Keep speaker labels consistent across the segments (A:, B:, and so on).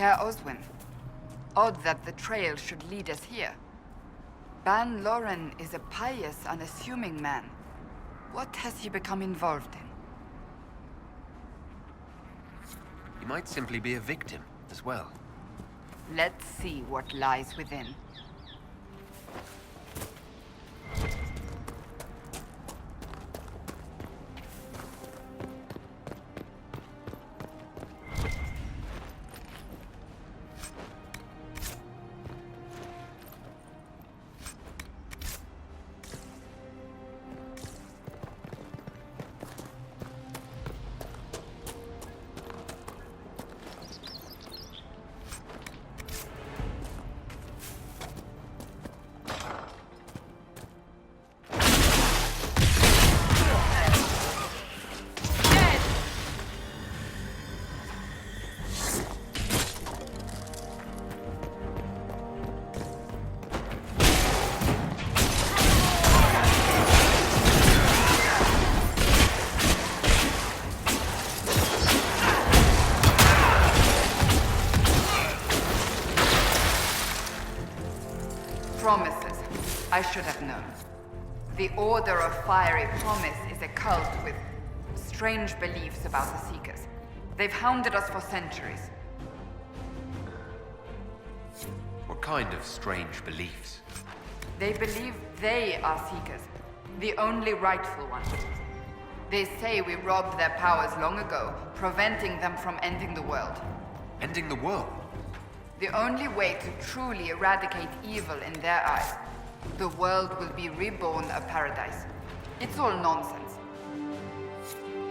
A: Herr Oswin. Odd that the trail should lead us here. Ban Loren is a pious, unassuming man. What has he become involved in?
B: He might simply be a victim as well.
A: Let's see what lies within. Promises. I should have known. The Order of Fiery Promise is a cult with strange beliefs about the Seekers. They've hounded us for centuries.
B: What kind of strange beliefs?
A: They believe they are Seekers, the only rightful ones. They say we robbed their powers long ago, preventing them from ending the world.
B: Ending the world?
A: The only way to truly eradicate evil in their eyes, the world will be reborn a paradise. It's all nonsense.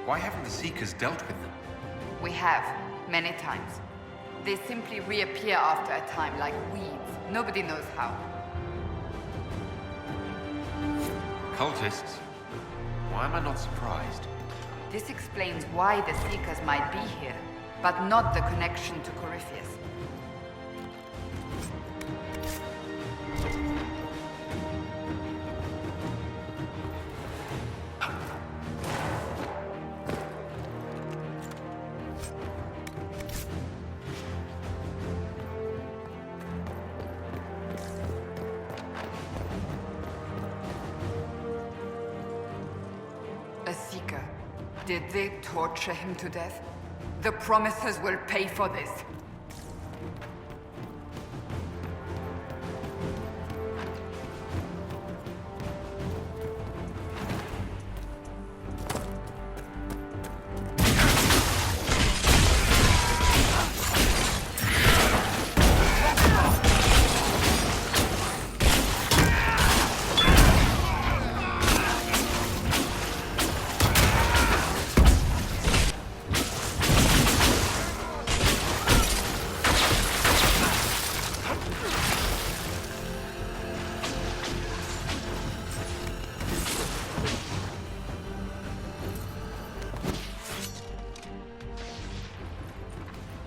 B: Why haven't the Seekers dealt with them?
A: We have, many times. They simply reappear after a time like weeds. Nobody knows how.
B: Cultists? Why am I not surprised?
A: This explains why the Seekers might be here, but not the connection to Corypheus. A Seeker. Did they torture him to death? The Promises will pay for this.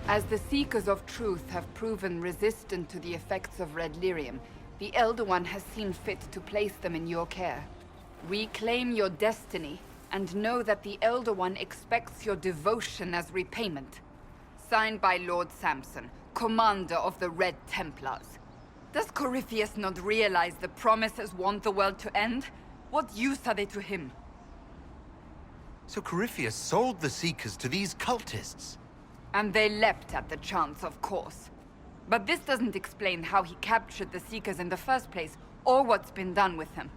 A: As the Seekers of Truth have proven resistant to the effects of red lyrium, the Elder One has seen fit to place them in your care. Reclaim your destiny, and know that the Elder One expects your devotion as repayment. Signed by Lord Samson, Commander of the Red Templars. Does Corypheus not realize the Promises want the world to end? What use are they to him?
C: So Corypheus sold the Seekers to these cultists?
A: And they leapt at the chance, of course. But this doesn't explain how he captured the Seekers in the first place, or what's been done with them.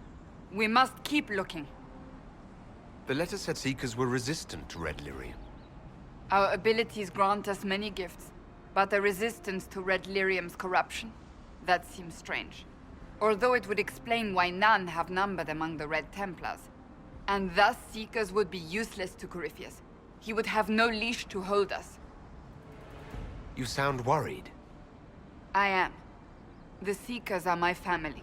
A: We must keep looking.
C: The letter said Seekers were resistant to red lyrium.
A: Our abilities grant us many gifts, but a resistance to red lyrium's corruption? That seems strange. Although it would explain why none have numbered among the Red Templars. And thus Seekers would be useless to Corypheus. He would have no leash to hold us.
C: You sound worried.
A: I am. The Seekers are my family.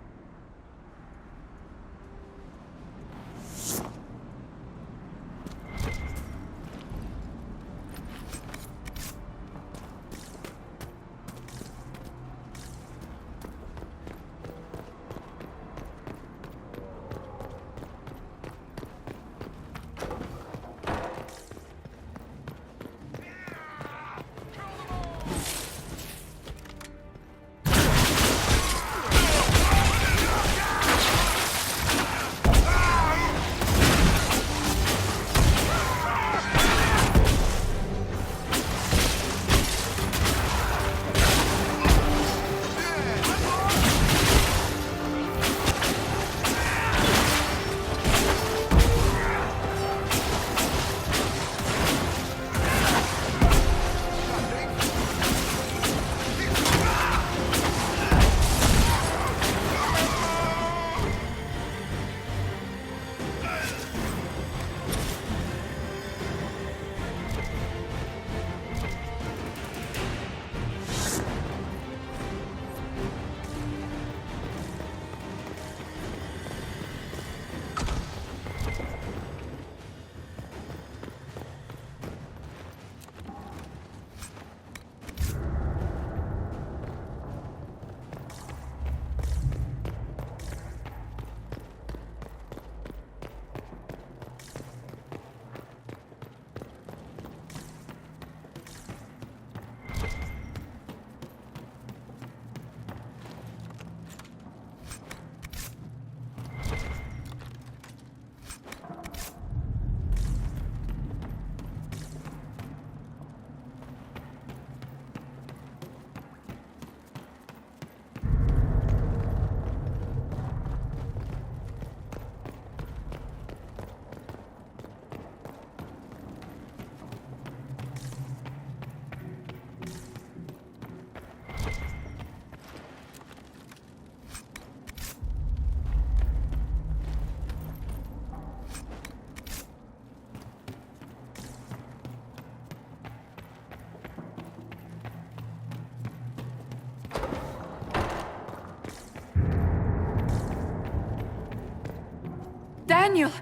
A: Daniel!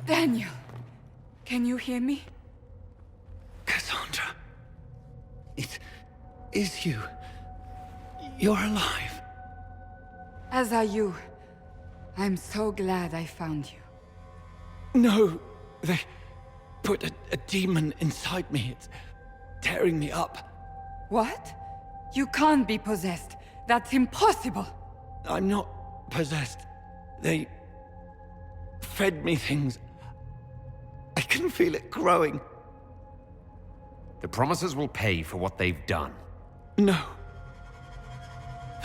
A: Daniel! Can you hear me?
D: Cassandra. It is you. You're alive.
A: As are you. I'm so glad I found you.
D: No, they put a demon inside me. It's tearing me up.
A: What? You can't be possessed. That's impossible.
D: I'm not possessed. They fed me things. I can feel it growing.
B: The Promisers will pay for what they've done.
D: No.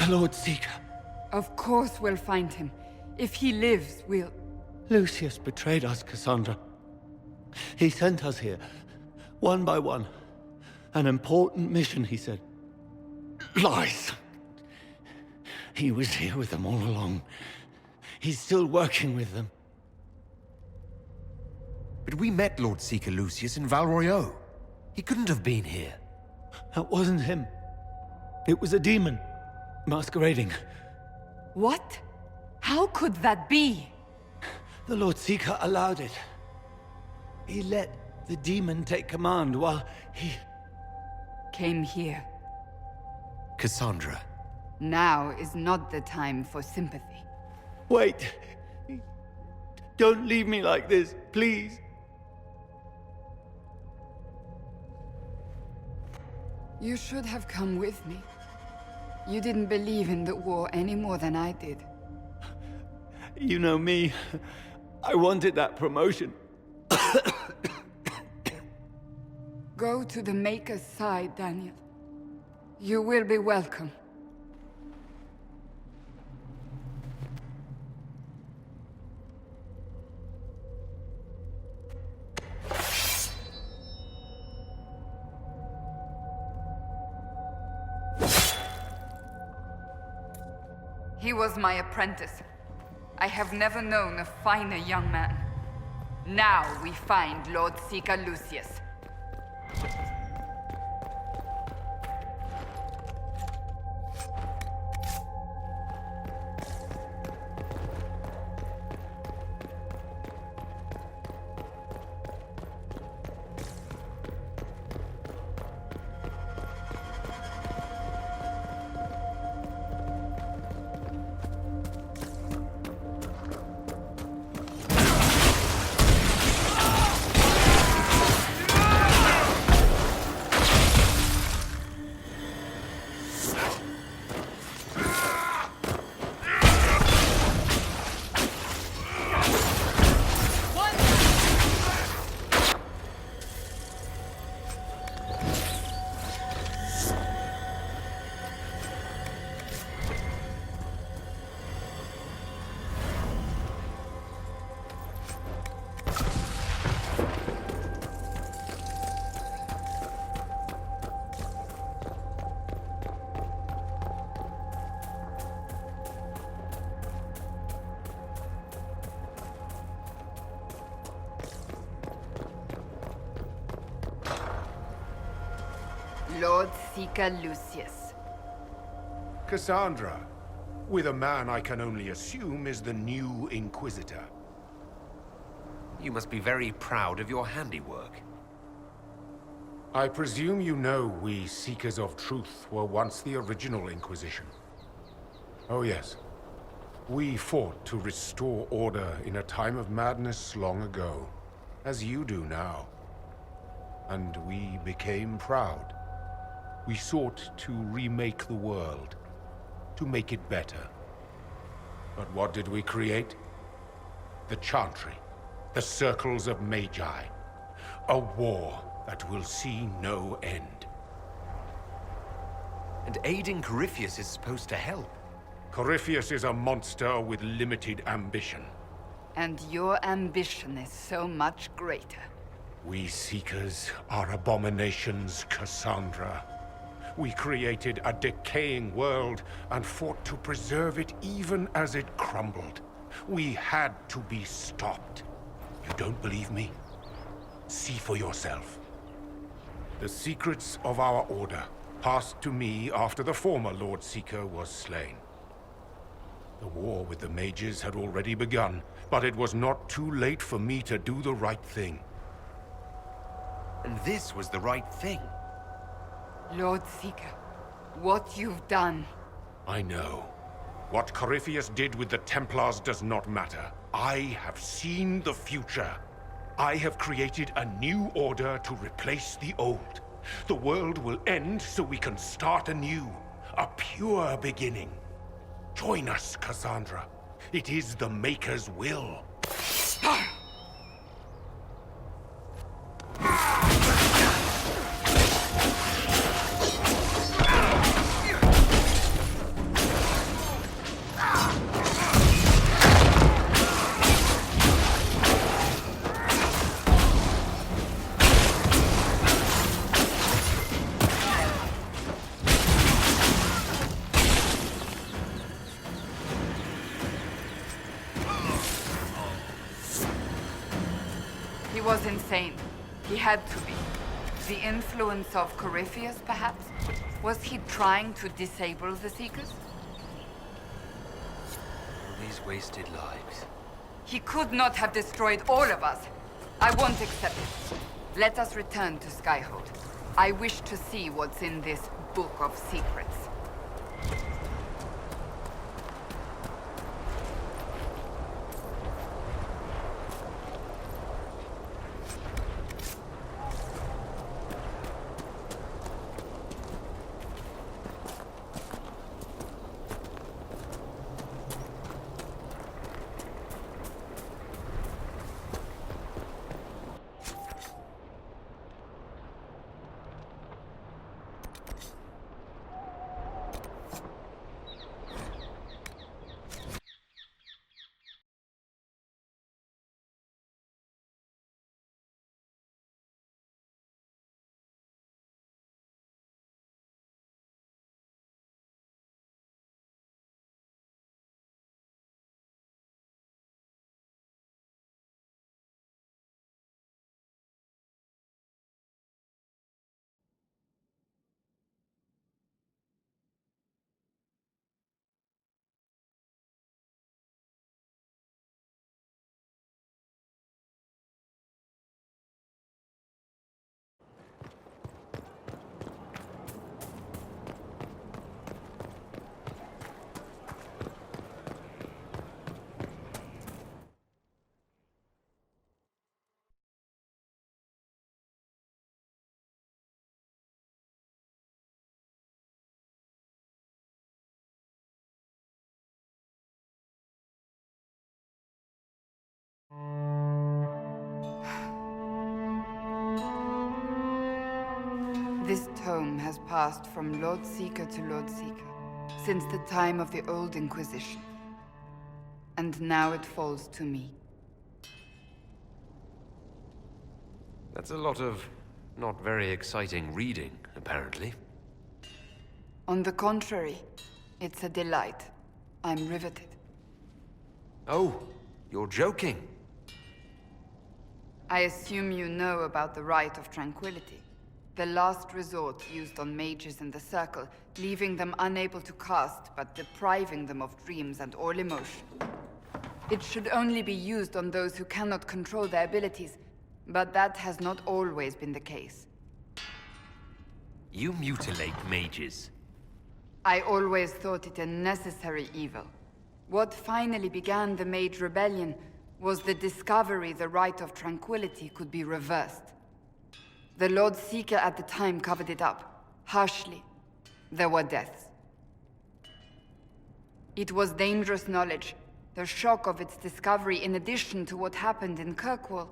D: The Lord Seeker.
A: Of course we'll find him. If he lives, we'll...
D: Lucius betrayed us, Cassandra. He sent us here, one by one. An important mission, he said. Lies! He was here with them all along. He's still working with them.
C: But we met Lord Seeker Lucius in Val Royeaux. He couldn't have been here.
D: That wasn't him. It was a demon, masquerading.
A: What? How could that be?
D: The Lord Seeker allowed it. He let the demon take command while he...
A: Came here.
C: Cassandra.
A: Now is not the time for sympathy.
D: Wait! Don't leave me like this, please.
A: You should have come with me. You didn't believe in the war any more than I did.
D: You know me. I wanted that promotion.
A: Go to the Maker's side, Daniel. You will be welcome. He was my apprentice. I have never known a finer young man. Now we find Lord Seeker Lucius. Lord Seeker Lucius.
E: Cassandra, with a man I can only assume is the new Inquisitor.
C: You must be very proud of your handiwork.
E: I presume you know we Seekers of Truth were once the original Inquisition. Oh yes. We fought to restore order in a time of madness long ago, as you do now. And we became proud. We sought to remake the world, to make it better. But what did we create? The Chantry, the Circles of Magi. A war that will see no end.
C: And aiding Corypheus is supposed to help.
E: Corypheus is a monster with limited ambition.
A: And your ambition is so much greater.
E: We Seekers are abominations, Cassandra. We created a decaying world and fought to preserve it even as it crumbled. We had to be stopped. You don't believe me? See for yourself. The secrets of our order passed to me after the former Lord Seeker was slain. The war with the mages had already begun, but it was not too late for me to do the right thing.
C: And this was the right thing.
A: Lord Seeker, what you've done.
E: I know. What Corypheus did with the Templars does not matter. I have seen the future. I have created a new order to replace the old. The world will end so we can start anew. A pure beginning. Join us, Cassandra. It is the Maker's will.
A: He was insane. He had to be. The influence of Corypheus, perhaps? Was he trying to disable the Seekers?
C: All these wasted lives.
A: He could not have destroyed all of us. I won't accept it. Let us return to Skyhold. I wish to see what's in this book of secrets. This tome has passed from Lord Seeker to Lord Seeker, since the time of the old Inquisition. And now it falls to me.
C: That's a lot of not very exciting reading, apparently.
A: On the contrary, it's a delight. I'm riveted.
C: Oh, you're joking.
A: I assume you know about the Rite of Tranquility. The last resort used on mages in the Circle, leaving them unable to cast, but depriving them of dreams and all emotion. It should only be used on those who cannot control their abilities, but that has not always been the case.
C: You mutilate mages.
A: I always thought it a necessary evil. What finally began the Mage Rebellion was the discovery the Rite of Tranquility could be reversed. The Lord Seeker at the time covered it up, harshly. There were deaths. It was dangerous knowledge, the shock of its discovery in addition to what happened in Kirkwall.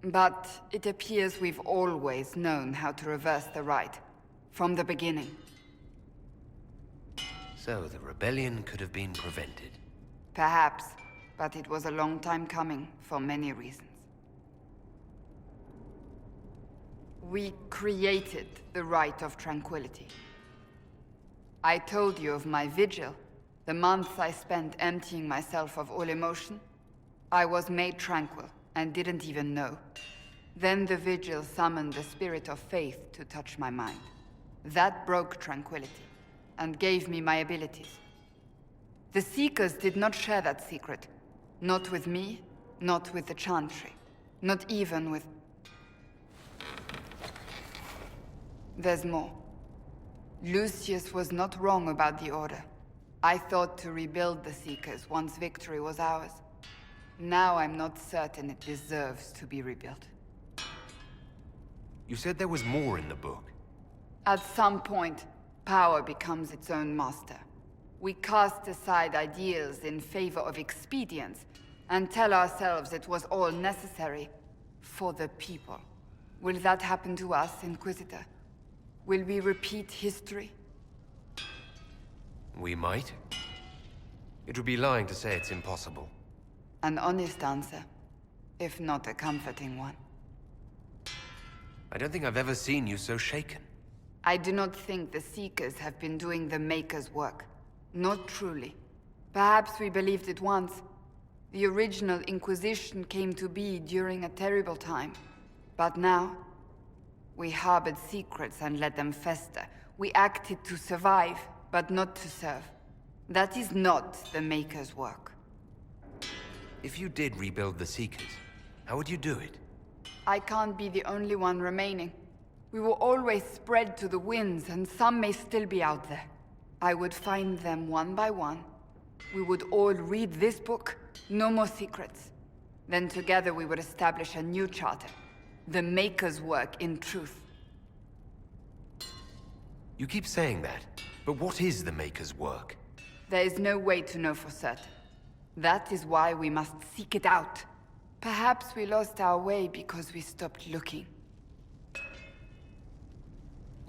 A: But it appears we've always known how to reverse the Rite, from the beginning.
C: So the rebellion could have been prevented.
A: Perhaps, but it was a long time coming, for many reasons. We created the Rite of Tranquility. I told you of my vigil, the months I spent emptying myself of all emotion. I was made tranquil, and didn't even know. Then the vigil summoned the spirit of faith to touch my mind. That broke tranquility, and gave me my abilities. The Seekers did not share that secret. Not with me, not with the Chantry. Not even with... There's more. Lucius was not wrong about the Order. I thought to rebuild the Seekers once victory was ours. Now I'm not certain it deserves to be rebuilt.
C: You said there was more in the book.
A: At some point, power becomes its own master. We cast aside ideals in favor of expedience, and tell ourselves it was all necessary for the people. Will that happen to us, Inquisitor? Will we repeat history?
C: We might. It would be lying to say it's impossible.
A: An honest answer, if not a comforting one.
C: I don't think I've ever seen you so shaken.
A: I do not think the Seekers have been doing the Maker's work. Not truly. Perhaps we believed it once. The original Inquisition came to be during a terrible time. But now, we harbored secrets and let them fester. We acted to survive, but not to serve. That is not the Maker's work.
C: If you did rebuild the Seekers, how would you do it?
A: I can't be the only one remaining. We will always spread to the winds, and some may still be out there. I would find them one by one. We would all read this book. No more secrets. Then together we would establish a new charter. The Maker's work in truth.
C: You keep saying that, but what is the Maker's work?
A: There is no way to know for certain. That is why we must seek it out. Perhaps we lost our way because we stopped looking.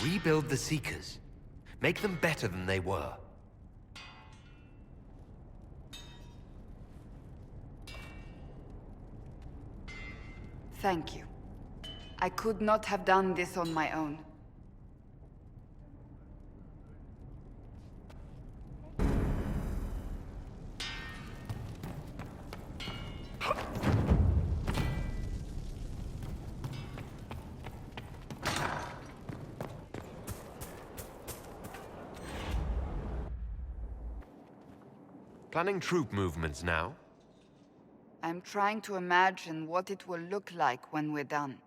C: Rebuild the Seekers. Make them better than they were.
A: Thank you. I could not have done this on my own.
C: Planning troop movements now?
A: I'm trying to imagine what it will look like when we're done.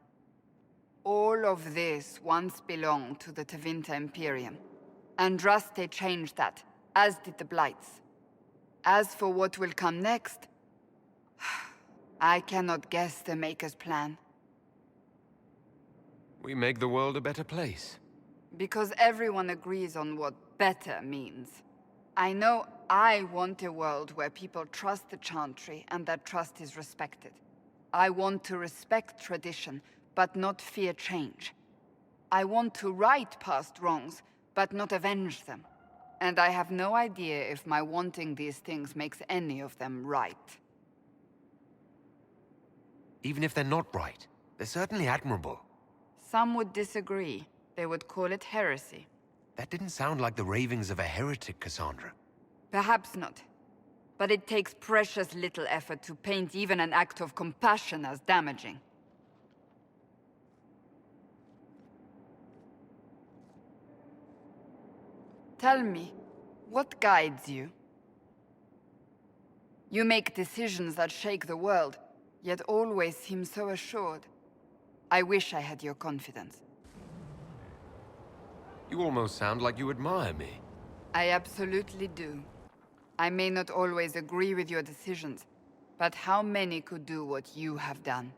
A: All of this once belonged to the Tevinter Imperium. Andraste changed that, as did the Blights. As for what will come next, I cannot guess the Maker's plan.
C: We make the world a better place.
A: Because everyone agrees on what better means. I know I want a world where people trust the Chantry and that trust is respected. I want to respect tradition, but not fear change. I want to right past wrongs, but not avenge them. And I have no idea if my wanting these things makes any of them right.
C: Even if they're not right, they're certainly admirable.
A: Some would disagree. They would call it heresy.
C: That didn't sound like the ravings of a heretic, Cassandra.
A: Perhaps not. But it takes precious little effort to paint even an act of compassion as damaging. Tell me, what guides you? You make decisions that shake the world, yet always seem so assured. I wish I had your confidence.
C: You almost sound like you admire me.
A: I absolutely do. I may not always agree with your decisions, but how many could do what you have done?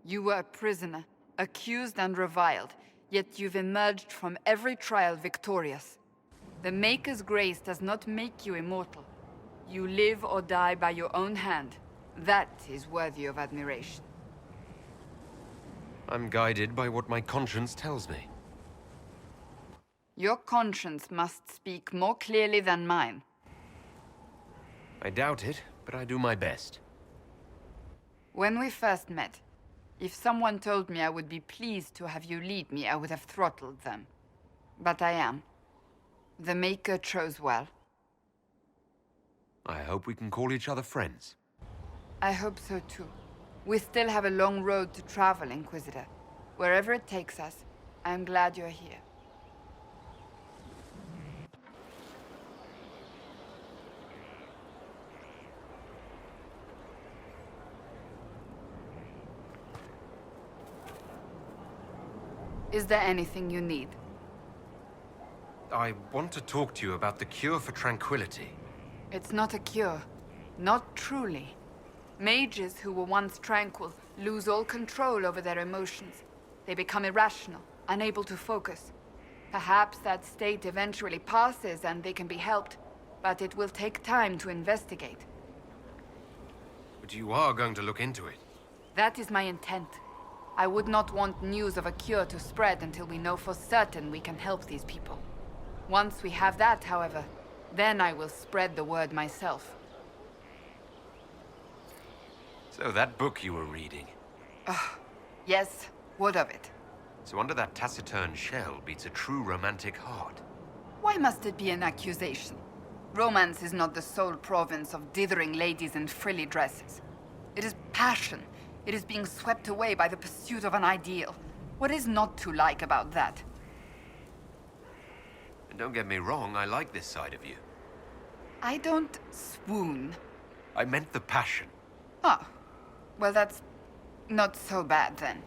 A: You were a prisoner, accused and reviled, yet you've emerged from every trial victorious. The Maker's grace does not make you immortal. You live or die by your own hand. That is worthy of admiration.
C: I'm guided by what my conscience tells me.
A: Your conscience must speak more clearly than mine.
C: I doubt it, but I do my best.
A: When we first met, if someone told me I would be pleased to have you lead me, I would have throttled them. But I am. The Maker chose well.
C: I hope we can call each other friends.
A: I hope so too. We still have a long road to travel, Inquisitor. Wherever it takes us, I'm glad you're here. Is there anything you need?
C: I want to talk to you about the cure for tranquility.
A: It's not a cure. Not truly. Mages who were once tranquil lose all control over their emotions. They become irrational, unable to focus. Perhaps that state eventually passes and they can be helped, but it will take time to investigate.
C: But you are going to look into it.
A: That is my intent. I would not want news of a cure to spread until we know for certain we can help these people. Once we have that, however, then I will spread the word myself.
C: So that book you were reading.
A: Yes, what of it?
C: So under that taciturn shell beats a true romantic heart.
A: Why must it be an accusation? Romance is not the sole province of dithering ladies in frilly dresses. It is passion. It is being swept away by the pursuit of an ideal. What is not to like about that?
C: And don't get me wrong, I like this side of you.
A: I don't swoon.
C: I meant the passion.
A: Oh, well, that's not so bad then.